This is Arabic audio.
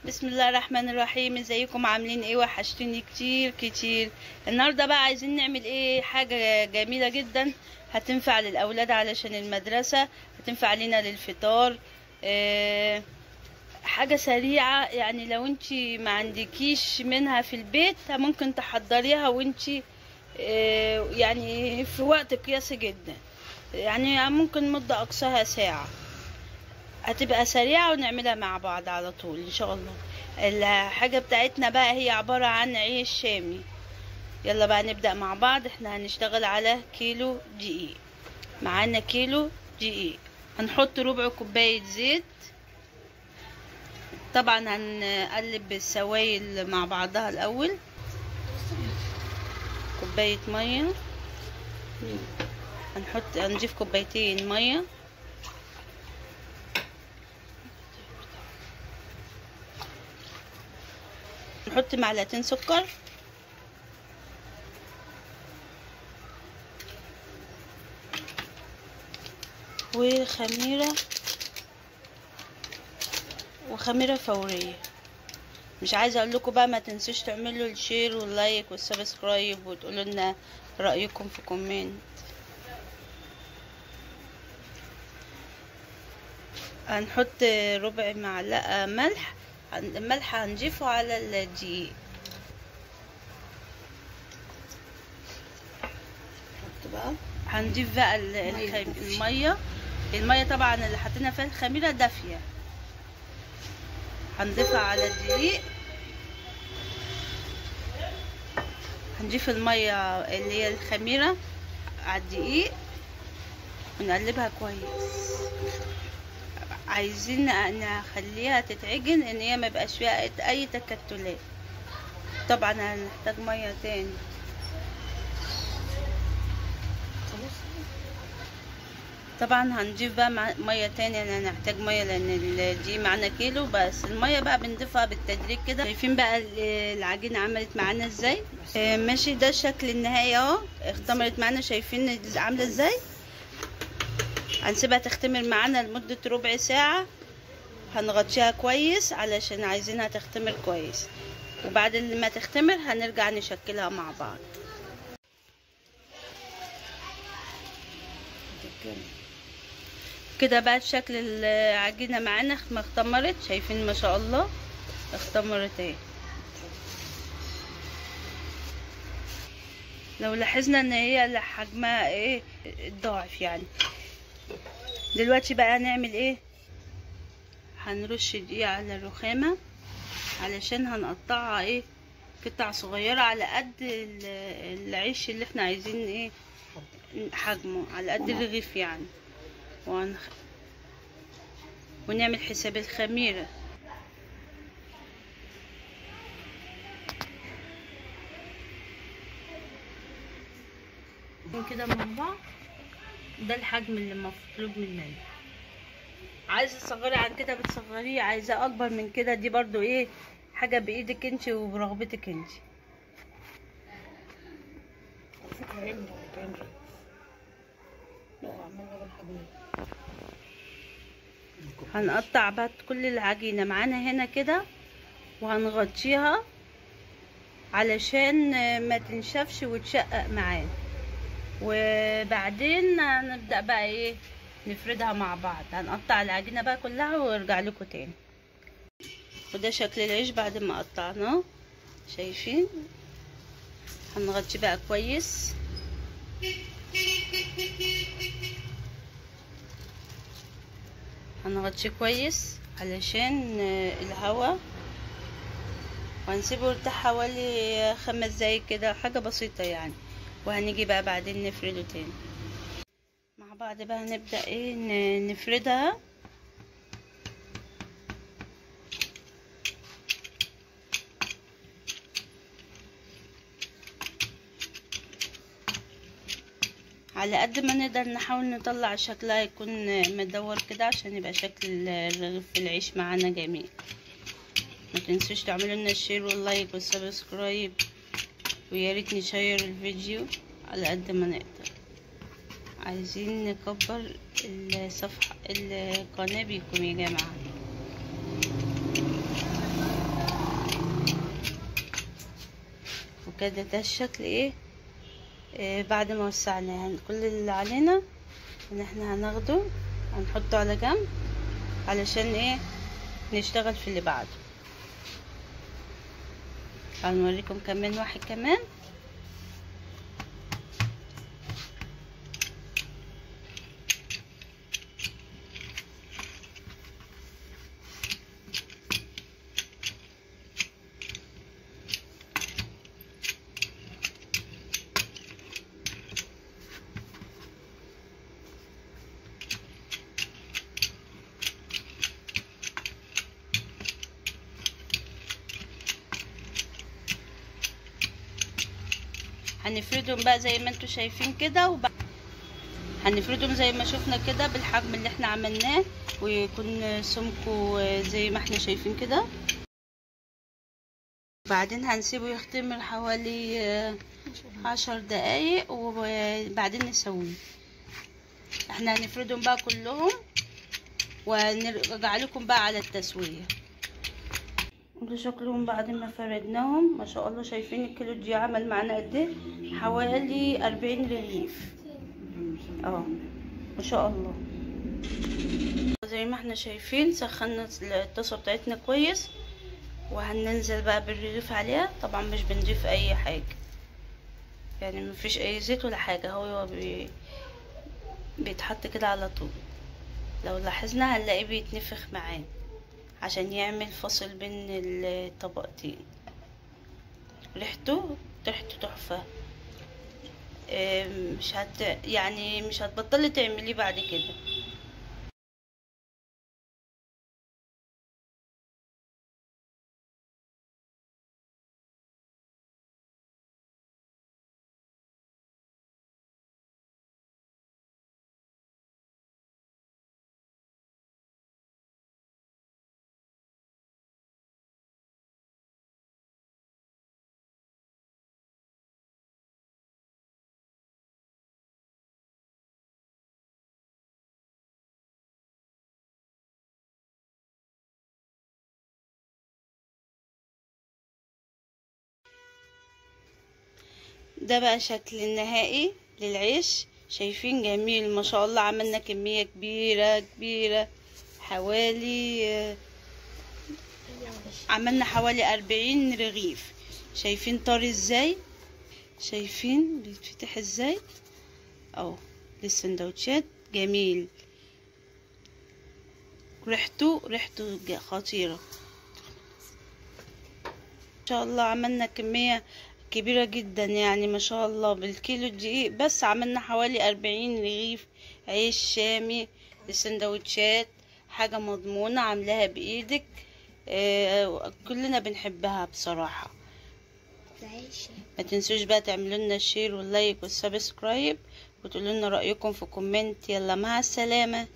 بسم الله الرحمن الرحيم. ازيكم عاملين ايه؟ وحشتوني كتير كتير. النهارده بقى عايزين نعمل ايه؟ حاجه جميله جدا هتنفع للاولاد علشان المدرسه، هتنفع لنا للفطار. حاجه سريعه، يعني لو انتي ما عندكيش منها في البيت ممكن تحضريها وانتي يعني في وقت قياسي جدا، يعني ممكن مده اقصاها ساعه، هتبقى سريعة ونعملها مع بعض على طول ان شاء الله. الحاجة بتاعتنا بقى هي عبارة عن عيش شامي. يلا بقى نبدأ مع بعض. احنا هنشتغل على كيلو دقيق. معانا كيلو دقيق، هنحط ربع كوباية زيت. طبعا هنقلب السوائل مع بعضها الاول. كوباية مية، هنضيف كوبايتين مية. نحط معلقتين سكر، وخميرة فورية. مش عايزه اقول لكم بقى ما تنسوش تعملوا الشير واللايك والسبسكرايب وتقولوا لنا رايكم في كومنت. هنحط ربع معلقه ملح. الملح هنضيفه على الدقيق. هنضيف بقى الميه طبعا اللي حطينا فيها الخميره دافيه، هنضيفها على الدقيق. هنضيف الميه اللي هي الخميره على الدقيق ونقلبها كويس. عايزين نخليها تتعجن، ان هي ما يبقاش فيها اي تكتلات. طبعا هنحتاج ميه تاني. طبعا هنضيف بقى ميه تاني، هنحتاج ميه لان دي معانا كيلو بس. الميه بقى بنضيفها بالتدريج كده. شايفين بقى العجينه عملت معانا ازاي؟ ماشي، ده الشكل النهائي اهو. اختمرت معانا، شايفين عامله ازاي؟ هنسيبها تختمر معانا لمده ربع ساعه. هنغطيها كويس علشان عايزينها تختمر كويس، وبعد ما تختمر هنرجع نشكلها مع بعض. كده بقى شكل العجينه معانا ما اختمرت. شايفين ما شاء الله اختمرت اهي. لو لاحظنا ان هي حجمها ايه ضعف يعني. دلوقتي بقى هنعمل ايه؟ هنرش دقيق على الرخامه علشان هنقطعها ايه قطع صغيره على قد العيش اللي احنا عايزين ايه حجمه، على قد الرغيف يعني. ونعمل حساب الخميره. كده مع بعض. ده الحجم اللي مطلوب مننا. عايزه تصغري عن كده بتصغريه، عايزه اكبر من كده دي برضو ايه حاجه بايدك انت وبرغبتك انت. هنقطع بقى كل العجينه معانا هنا كده وهنغطيها علشان ما تنشفش وتشقق معانا. وبعدين هنبدأ بقى ايه نفردها مع بعض. هنقطع العجينة بقى كلها وارجع لكم تاني. وده شكل العيش بعد ما قطعناه، شايفين؟ هنغطي بقى كويس. هنغطيه كويس علشان الهواء، وهنسيبه يرتاح حوالي 5 دقايق كده، حاجة بسيطة يعني. وهنيجي بقى بعدين نفرده تاني مع بعض. بقى هنبدأ ايه نفردها. على قد ما نقدر نحاول نطلع شكلها يكون مدور كده عشان يبقى شكل الرغيف في العيش معانا جميل. ما تنسوش تعملوا لنا الشير واللايك والسبسكرايب، ويا ريت نشير الفيديو على قد ما نقدر. عايزين نكبر القناة بيكم يا جماعة. كده ده الشكل ايه. بعد ما وسعنا يعني كل اللي علينا ان احنا هناخده هنحطه على جنب علشان ايه نشتغل في اللي بعده. هنوريكم كمان واحد كمان. هنفردهم بقى زي ما انتوا شايفين كده، هنفردهم زي ما شفنا كده بالحجم اللي احنا عملناه، ويكون سمكه زي ما احنا شايفين كده. بعدين هنسيبه يختمر حوالي 10 دقايق وبعدين نسويه. احنا هنفردهم بقى كلهم ونرجع لكم بقى على التسويه. ده شكلهم بعد ما فردناهم ما شاء الله. شايفين الكيلو دي عمل معانا قد ايه؟ حوالي 40 رغيف. ما شاء الله. زي ما احنا شايفين سخنا الطاسه بتاعتنا كويس، وهننزل بقى بالرغيف عليها. طبعا مش بنضيف اي حاجه يعني، مفيش اي زيت ولا حاجه، هو بيتحط كده على طول. لو لاحظنا هنلاقيه بيتنفخ معاه عشان يعمل فصل بين الطبقتين. ريحته تحفه. مش هتبطلي تعمليه بعد كده. ده بقى شكل النهائي للعيش. شايفين جميل ما شاء الله. عملنا كمية كبيرة عملنا حوالي 40 رغيف. شايفين طري ازاي؟ شايفين بيتفتح ازاي للسندوتشات. جميل. ريحته خطيرة ما شاء الله. عملنا كمية كبيرة جدا يعني ما شاء الله. بالكيلو دقيق بس عملنا حوالي 40 رغيف عيش شامي للسندوتشات. حاجة مضمونة عاملاها بإيدك. كلنا بنحبها بصراحة. ما تنسوش بقى تعملوا لنا الشير واللايك والسبسكرايب، وتقولوا لنا رأيكم في كومنت. يلا مع السلامة.